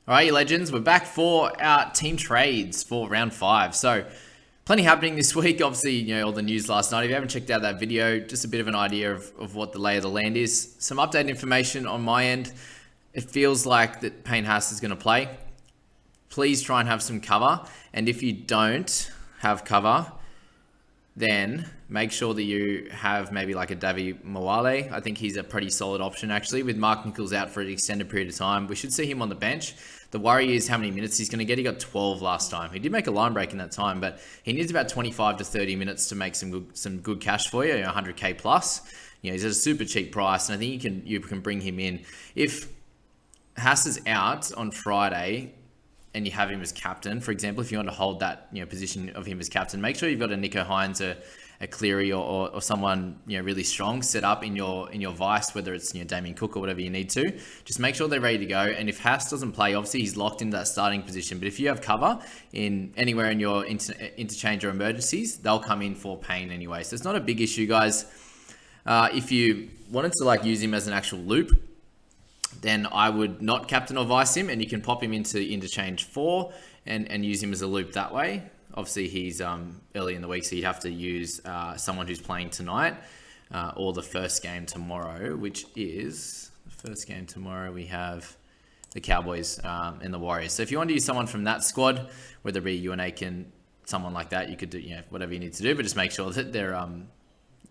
All right, you legends, we're back for our team trades for round 5. So plenty happening this week. Obviously, all the news last night. If you haven't checked out that video, just a bit of an idea of what the lay of the land is. Some updated information on my end. It feels like that Payne Haas is going to play. Please try and have some cover. And if you don't have cover, then make sure that you have maybe like a Davi Mwale. I think he's a pretty solid option actually. With Mark Nichols out for an extended period of time, we should see him on the bench. The worry is how many minutes he's going to get. He got 12 last time. He did make a line break in that time, but he needs about 25 to 30 minutes to make some good cash for you, 100k plus. He's at a super cheap price, and I think you can bring him in. If Haas is out on Friday and you have him as captain, for example, if you want to hold that position of him as captain, make sure you've got a Nicho Hines, a Cleary or someone really strong set up in your vice, whether it's Damien Cook or whatever you need to. Just make sure they're ready to go. And if Haas doesn't play, obviously he's locked into that starting position. But if you have cover in anywhere in your interchange or emergencies, they'll come in for Payne anyway. So it's not a big issue, guys. If you wanted to use him as an actual loop, then I would not captain or vice him, and you can pop him into interchange 4 and use him as a loop that way. Obviously, he's early in the week, so you'd have to use someone who's playing tonight or the first game tomorrow, which is the first game tomorrow. We have the Cowboys and the Warriors. So if you want to use someone from that squad, whether it be Ewan Aiken, someone like that, you could do whatever you need to do, but just make sure that they're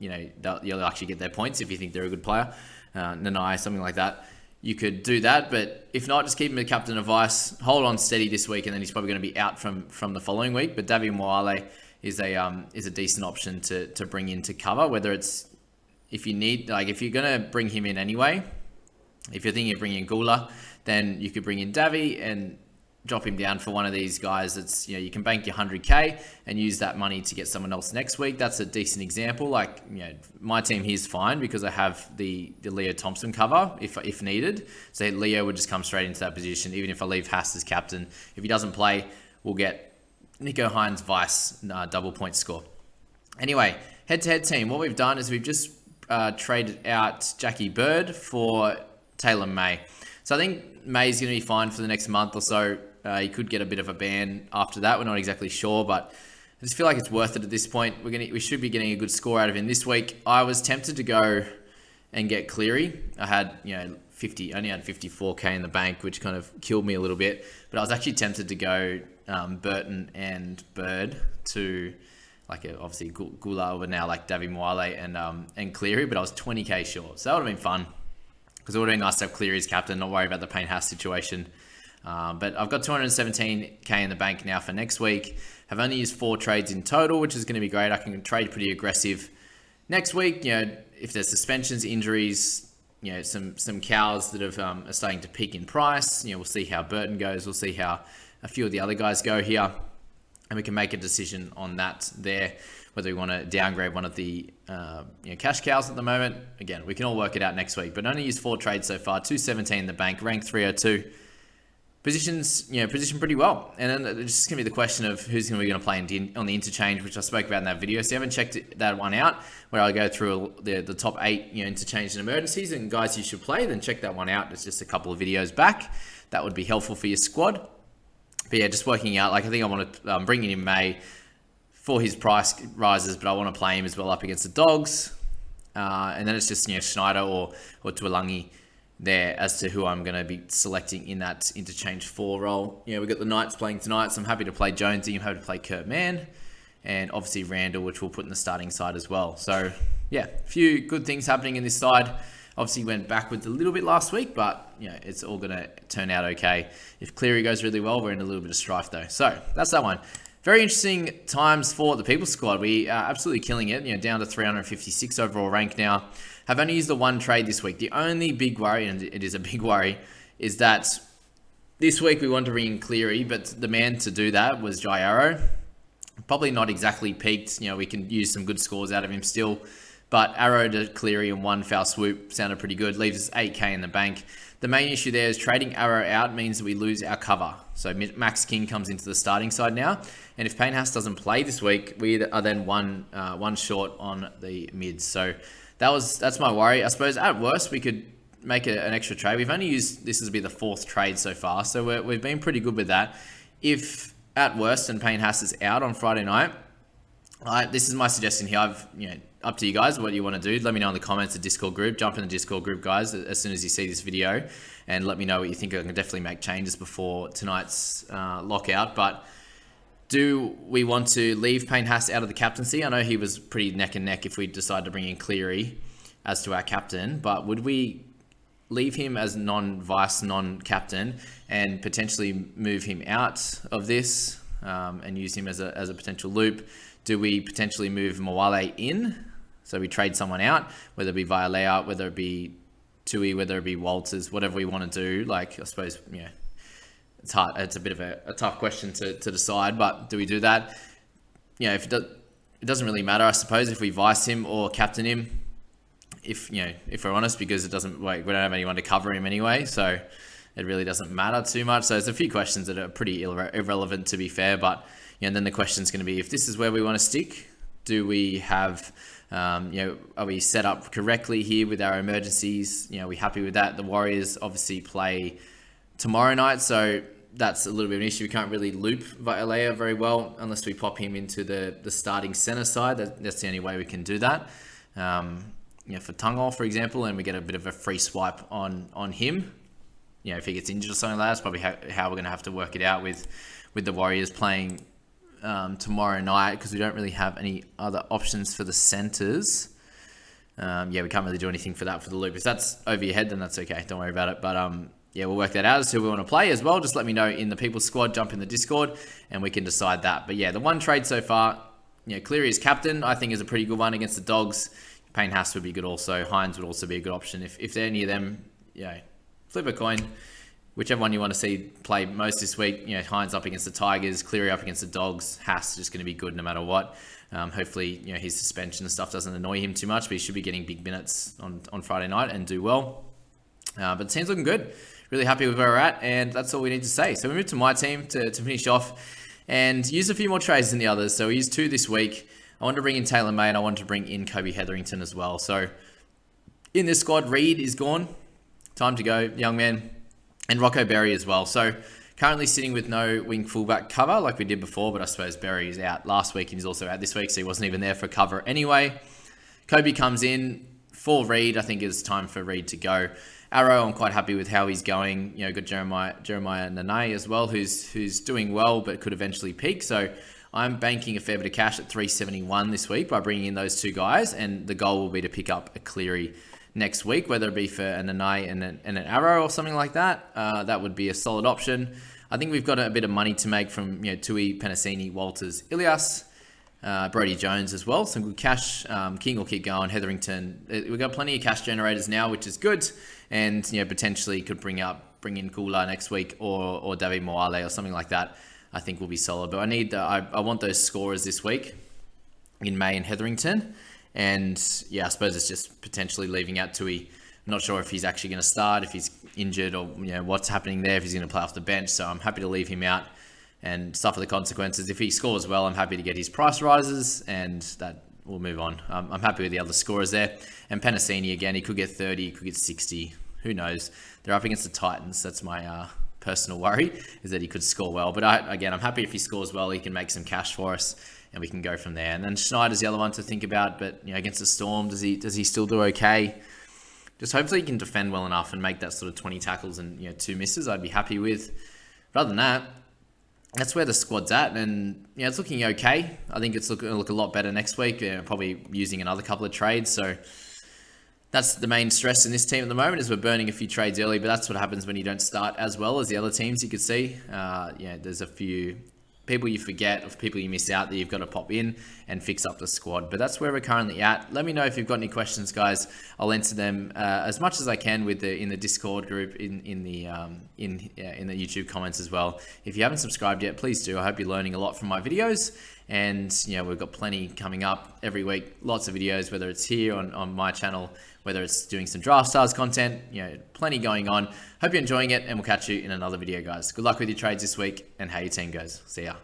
you'll actually get their points if you think they're a good player. Nanai, something like that. You could do that, but if not, just keep him a captain of vice. Hold on steady this week, and then he's probably going to be out from the following week. But Davi Mwale is a decent option to bring in to cover. Whether it's if you need if you're going to bring him in anyway, if you're thinking of bringing in Gula, then you could bring in Davi and drop him down for one of these guys. That's you can bank your 100k and use that money to get someone else next week. That's a decent example. My team here is fine because I have the Leo Thompson cover if needed. So Leo would just come straight into that position, even if I leave Haas as captain. If he doesn't play, we'll get Nicho Hines vice double point score. Anyway, head-to-head team. What we've done is we've just traded out Jackie Bird for Taylor May. So I think May's going to be fine for the next month or so. He could get a bit of a ban after that. We're not exactly sure, but I just feel like it's worth it at this point. We should be getting a good score out of him this week. I was tempted to go and get Cleary. I had only had 54k in the bank, which kind of killed me a little bit. But I was actually tempted to go Burton and Bird to obviously Gula, but now Davi Mwale and Cleary. But I was 20k short, so that would have been fun because it would have been nice to have Cleary as captain, not worry about the Payne Haas situation. But I've got 217k in the bank now for next week. I've only used 4 trades in total, which is going to be great. I can trade pretty aggressive next week. If there's suspensions, injuries, some cows that are starting to peak in price. We'll see how Burton goes. We'll see how a few of the other guys go here, and we can make a decision on that there. Whether we want to downgrade one of the cash cows at the moment. Again, we can all work it out next week. But only used 4 trades so far. 217 in the bank, rank 302. Position pretty well. And then it's just going to be the question of who's going to play on the interchange, which I spoke about in that video. So if you haven't checked that one out, where I go through the top 8 interchange and emergencies and guys you should play, then check that one out. It's just a couple of videos back. That would be helpful for your squad. But yeah, just working out. I think I want to bring in May for his price rises, but I want to play him as well up against the Dogs. And then it's just Schneider or Tuolangi there as to who I'm going to be selecting in that interchange 4 role. We've got the Knights playing tonight, so I'm happy to play Jonesy. I'm happy to play Kurt Mann, and obviously Randall, which we'll put in the starting side as well. So yeah, a few good things happening in this side. Obviously went backwards a little bit last week, but it's all going to turn out okay. If Cleary goes really well, we're in a little bit of strife though. So that's that one. Very interesting times for the People Squad. We are absolutely killing it, down to 356 overall rank now. Have only used the 1 trade this week. The only big worry, and it is a big worry, is that this week we want to bring in Cleary, but the man to do that was Jai Arrow. Probably not exactly peaked. We can use some good scores out of him still. But Arrow to Cleary in 1 foul swoop sounded pretty good. Leaves us 8k in the bank. The main issue there is trading Arrow out means that we lose our cover. So Max King comes into the starting side now. And if Payne Haas doesn't play this week, we are then one short on the mids. So that's my worry. I suppose at worst we could make an extra trade. We've only used this as be the 4th trade so far, so we've been pretty good with that. If at worst and Payne Haas is out on Friday night, this is my suggestion here. Up to you guys what you want to do. Let me know in the comments, the Discord group. Jump in the Discord group, guys, as soon as you see this video, and let me know what you think. I can definitely make changes before tonight's lockout. But do we want to leave Payne Haas out of the captaincy? I know he was pretty neck and neck if we decide to bring in Cleary as to our captain, but would we leave him as non-vice, non-captain, and potentially move him out of this and use him as a potential loop? Do we potentially move Mwale in? So we trade someone out, whether it be via layout, whether it be Tui, whether it be Walters, whatever we want to do. Like, I suppose, it's hard. It's a bit of a tough question to decide, but do we do that? If it doesn't really matter, I suppose, if we vice him or captain him, if we're honest, because we don't have anyone to cover him anyway, so it really doesn't matter too much. So there's a few questions that are pretty irrelevant, to be fair, but then the question's going to be, if this is where we want to stick, do we have, are we set up correctly here with our emergencies? Are we happy with that? The Warriors obviously play tomorrow night, so that's a little bit of an issue. We can't really loop Vialea very well unless we pop him into the starting center side. That's the only way we can do that. For Tungol, for example, and we get a bit of a free swipe on him. If he gets injured or something like that, that's probably how we're going to have to work it out with the Warriors playing tomorrow night, because we don't really have any other options for the centers. We can't really do anything for that for the loop. If that's over your head, then that's okay. Don't worry about it. But we'll work that out as to who we want to play as well. Just let me know in the People's Squad, jump in the Discord, and we can decide that. But the one trade so far, Cleary as captain, I think is a pretty good one against the Dogs. Payne Haas would be good also. Hines would also be a good option. If they're any of them, flip a coin. Whichever one you want to see play most this week, Hines up against the Tigers, Cleary up against the Dogs. Haas just going to be good no matter what. Hopefully, his suspension and stuff doesn't annoy him too much, but he should be getting big minutes on Friday night and do well. But the team's looking good. Really happy with where we're at, and that's all we need to say. So we move to my team to finish off and use a few more trades than the others. So we used 2 this week. I wanted to bring in Taylor May, and I wanted to bring in Kobe Hetherington as well. So in this squad, Reed is gone. Time to go, young man. And Rocco Berry as well. So currently sitting with no wing fullback cover like we did before, but I suppose Berry is out last week and he's also out this week, so he wasn't even there for cover anyway. Kobe comes in for Reed. I think it's time for Reed to go. Arrow, I'm quite happy with how he's going. Got Jeremiah Nene as well, who's doing well but could eventually peak. So I'm banking a fair bit of cash at 371 this week by bringing in those 2 guys, and the goal will be to pick up a Cleary next week, whether it be for a Nene and an Arrow or something like that. That would be a solid option. I think we've got a bit of money to make from Tui, Penasini, Walters, Ilias, Brody Jones as well. Some good cash. King will keep going. Hetherington. We've got plenty of cash generators now, which is good, and potentially could bring in Kula next week or David Moale or something like that. I think will be solid. But I want those scorers this week in May and Hetherington. And I suppose it's just potentially leaving out Tui. I'm not sure if he's actually going to start, if he's injured, or what's happening there, if he's going to play off the bench. So I'm happy to leave him out and suffer the consequences. If he scores well, I'm happy to get his price rises, and that will move on. I'm happy with the other scorers there. And Penasini, again, he could get 30, he could get 60. Who knows? They're up against the Titans. That's my personal worry, is that he could score well. But I'm happy if he scores well, he can make some cash for us, and we can go from there. And then Schneider's the other one to think about, but against the Storm, does he still do okay? Just hopefully he can defend well enough and make that sort of 20 tackles and 2 misses. I'd be happy with. But other than that, that's where the squad's at, and it's looking okay. I think it's going to look a lot better next week. Probably using another couple of trades. So that's the main stress in this team at the moment, is we're burning a few trades early. But that's what happens when you don't start as well as the other teams. You could see, there's a few people you forget, of people you miss out that you've got to pop in and fix up the squad. But that's where we're currently at. Let me know if you've got any questions, guys. I'll answer them as much as I can in the Discord group, in the YouTube comments as well. If you haven't subscribed yet, please do. I hope you're learning a lot from my videos. And we've got plenty coming up every week. Lots of videos, whether it's here on my channel, whether it's doing some Draft Stars content, plenty going on. Hope you're enjoying it, and we'll catch you in another video, guys. Good luck with your trades this week, and how your team goes. See ya.